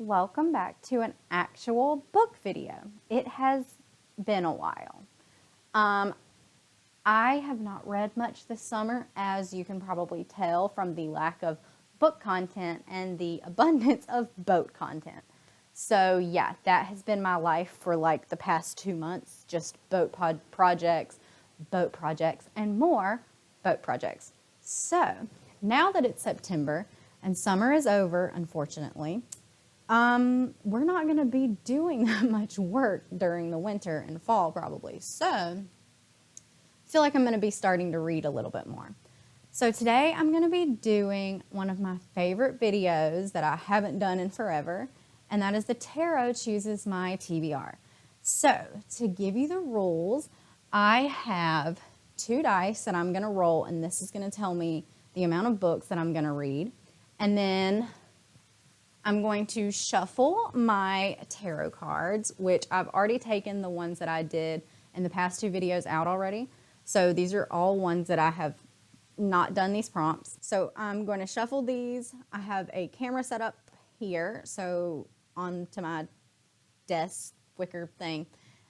Welcome back to an actual book video. It has been a while. I have not read much this summer, as you can probably tell from the lack of book content and the abundance of boat content. So yeah, that has been my life for like the past 2 months, just boat projects, and more boat projects. So now that it's September and summer is over, unfortunately, we're not going to be doing that much work during the winter and fall probably. So I feel like I'm going to be starting to read a little bit more. So today I'm going to be doing one of my favorite videos that I haven't done in forever, and that is the Tarot Chooses My TBR. So to give you the rules, I have 2 dice that I'm going to roll, and this is going to tell me the amount of books that I'm going to read. And then I'm going to shuffle my tarot cards, which I've already taken the ones that I did in the past 2 videos out already. So these are all ones that I have not done these prompts. So I'm going to shuffle these. I have a camera set up here, so onto my desk wicker thing.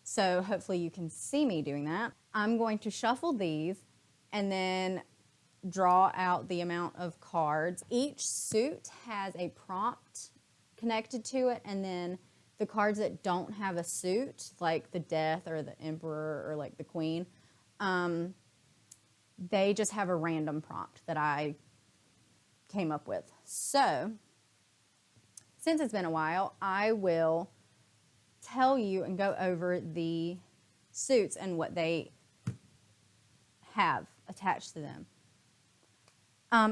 So hopefully you can see me doing that. I'm going to shuffle these and then draw out the amount of cards. Each suit has a prompt connected to it, and then the cards that don't have a suit, like the Death or the Emperor or like the Queen, they just have a random prompt that I came up with. So since it's been a while, I will tell you and go over the suits and what they have attached to them.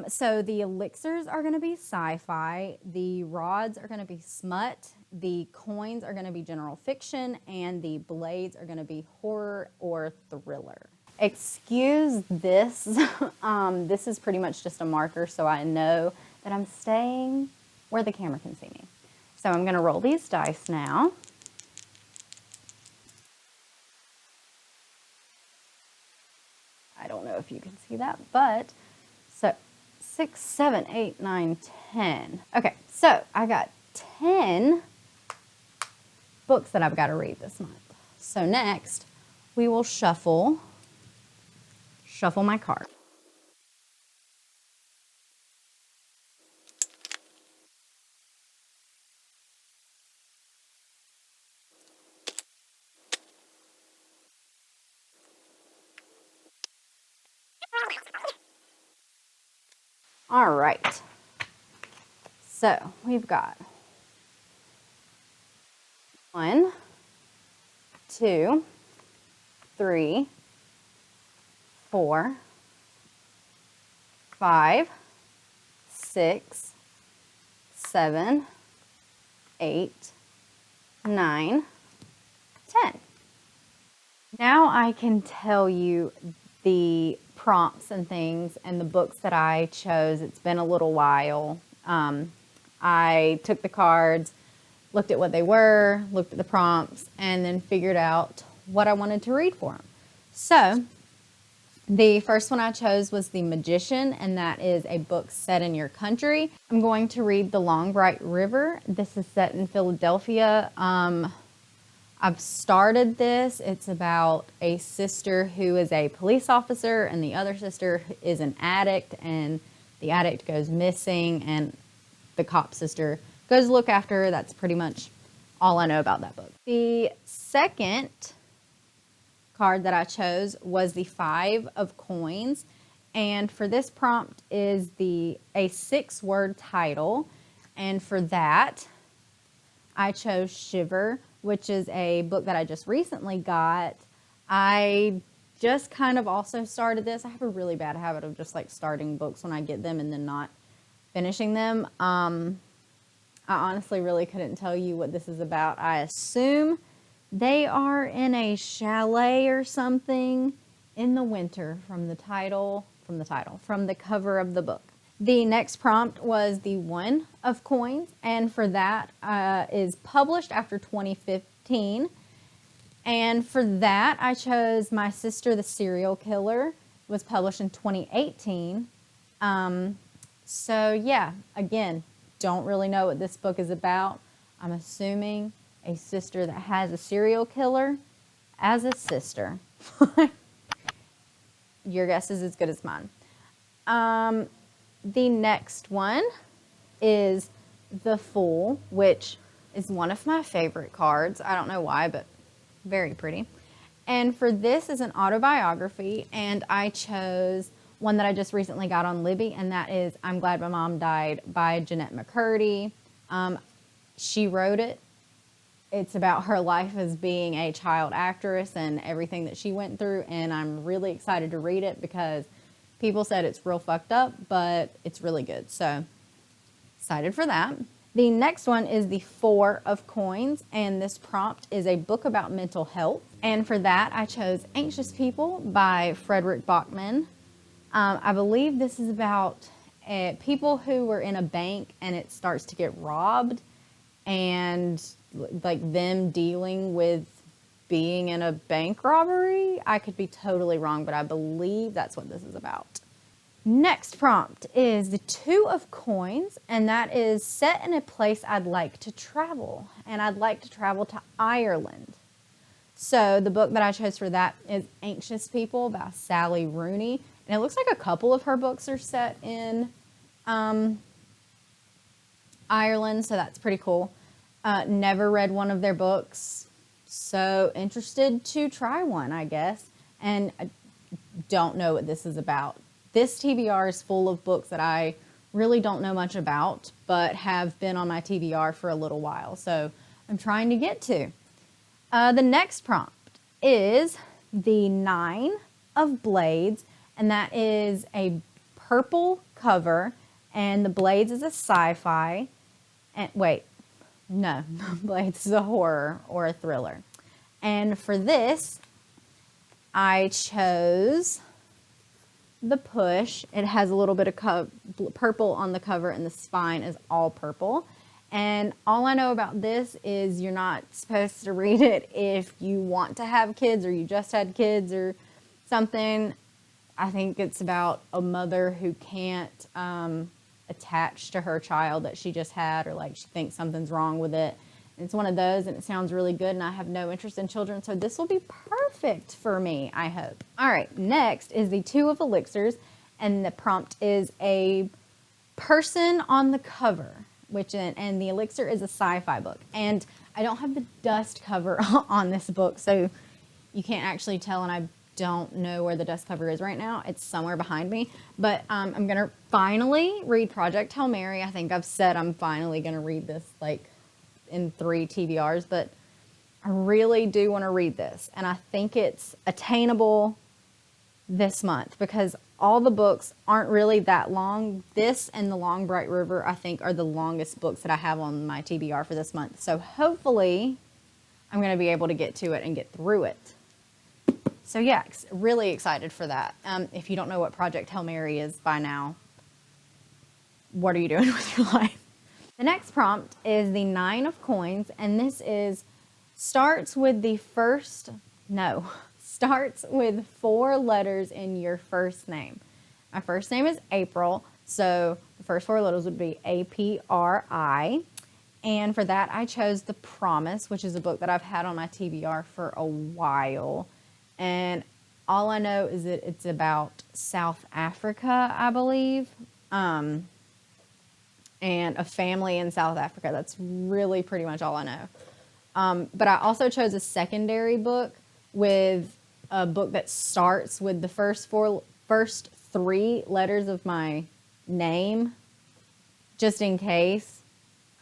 So the elixirs are going to be sci-fi, the rods are going to be smut, the coins are going to be general fiction, and the blades are going to be horror or thriller. Excuse this. This is pretty much just a marker so I know that I'm staying where the camera can see me. So I'm going to roll these dice now. I don't know if you can see that, but so 6, 7, 8, 9, 10. Okay, so I got 10 books that I've got to read this month. So next, we will shuffle my card. All right. So we've got 1, 2, 3, 4, 5, 6, 7, 8, 9, 10. Now I can tell you the prompts and things and the books that I chose. It's been a little while. I took the cards, looked at what they were, looked at the prompts, and then figured out what I wanted to read for them. So the first one I chose was The Magician, and that is a book set in your country. I'm going to read The Long Bright River. This is set in Philadelphia. I've started this. It's about a sister who is a police officer and the other sister is an addict, and the addict goes missing and the cop sister goes to look after her. That's pretty much all I know about that book. The second card that I chose was the 5 of Coins, and for this prompt is a 6-word title, and for that I chose Shiver, which is a book that I just recently got. I just kind of also started this. I have a really bad habit of just like starting books when I get them and then not finishing them. I honestly really couldn't tell you what this is about. I assume they are in a chalet or something in the winter from the cover of the book. The next prompt was the 1 of Coins, and for that is published after 2015. And for that, I chose My Sister the Serial Killer. It was published in 2018. So yeah, again, don't really know what this book is about. I'm assuming a sister that has a serial killer as a sister. Your guess is as good as mine. The next one is The Fool, which is one of my favorite cards. I don't know why, but very pretty. And for this is an autobiography, and I chose one that I just recently got on Libby, and that is I'm Glad My Mom Died by Jeanette McCurdy. She wrote it. It's about her life as being a child actress and everything that she went through, and I'm really excited to read it because people said it's real fucked up, but it's really good. So excited for that. The next one is the Four of Coins, and this prompt is a book about mental health. And for that, I chose Anxious People by Frederick Bachman. I believe this is about people who were in a bank and it starts to get robbed, and like them dealing with being in a bank robbery. I could be totally wrong, but I believe that's what this is about. Next prompt is the Two of Coins, and that is set in a place I'd like to travel, and I'd like to travel to Ireland. So the book that I chose for that is Anxious People by Sally Rooney, and it looks like a couple of her books are set in Ireland, so that's pretty cool. Never read one of their books, so interested to try one, I guess, and I don't know what this is about. This TBR is full of books that I really don't know much about, but have been on my TBR for a little while, so I'm trying to get to. The next prompt is the Nine of Blades, and that is a purple cover, and the Blades is a sci-fi. And wait, no, Blades is a horror or a thriller. And for this, I chose The Push. It has a little bit of purple on the cover, and the spine is all purple. And all I know about this is you're not supposed to read it if you want to have kids or you just had kids or something. I think it's about a mother who can't attach to her child that she just had, or like she thinks something's wrong with it. And it's one of those, and it sounds really good, and I have no interest in children, so this will be perfect for me, I hope. All right, next is the Two of Elixirs, and the prompt is a person on the cover, and the elixir is a sci-fi book. And I don't have the dust cover on this book, so you can't actually tell, and I don't know where the dust cover is right now. It's somewhere behind me. But I'm going to finally read Project Hail Mary. I think I've said I'm finally going to read this like in 3 TBRs, but I really do want to read this. And I think it's attainable this month because all the books aren't really that long. This and The Long Bright River, I think, are the longest books that I have on my TBR for this month. So hopefully I'm going to be able to get to it and get through it. So yeah, really excited for that. If you don't know what Project Hail Mary is by now, what are you doing with your life? The next prompt is the Nine of Coins, and this starts with 4 letters in your first name. My first name is April, so the first 4 letters would be APRI. And for that, I chose The Promise, which is a book that I've had on my TBR for a while. And all I know is that it's about South Africa, I believe, and a family in South Africa. That's really pretty much all I know. But I also chose a secondary book with a book that starts with the first 3 letters of my name, just in case.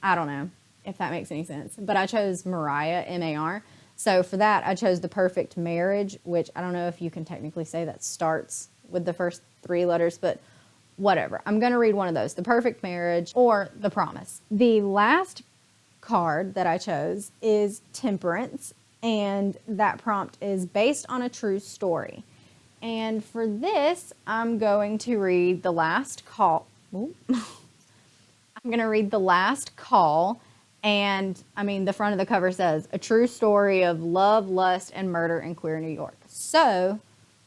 I don't know if that makes any sense. But I chose Mariah, M-A-R. So for that, I chose The Perfect Marriage, which I don't know if you can technically say that starts with the first 3 letters, but whatever. I'm going to read one of those, The Perfect Marriage or The Promise. The last card that I chose is Temperance, and that prompt is based on a true story. And for this, I'm going to read The Last Call. I'm going to read The Last Call. And, I mean, the front of the cover says, a true story of love, lust, and murder in queer New York. So,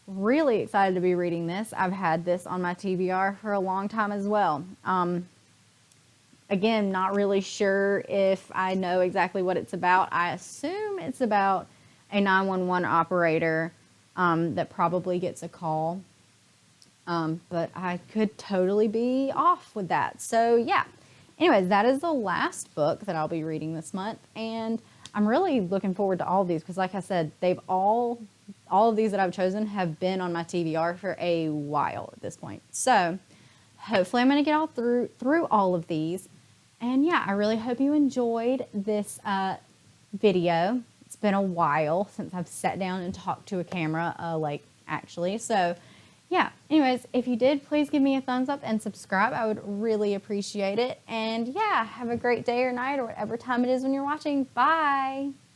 really excited to be reading this. I've had this on my TBR for a long time as well. Again, not really sure if I know exactly what it's about. I assume it's about a 911 operator that probably gets a call. But I could totally be off with that. So yeah. Anyways, that is the last book that I'll be reading this month. And I'm really looking forward to all of these because like I said, they've all of these that I've chosen have been on my TBR for a while at this point. So hopefully I'm going to get all through all of these. And yeah, I really hope you enjoyed this video. It's been a while since I've sat down and talked to a camera, actually. So yeah, anyways, if you did, please give me a thumbs up and subscribe. I would really appreciate it. And yeah, have a great day or night or whatever time it is when you're watching. Bye.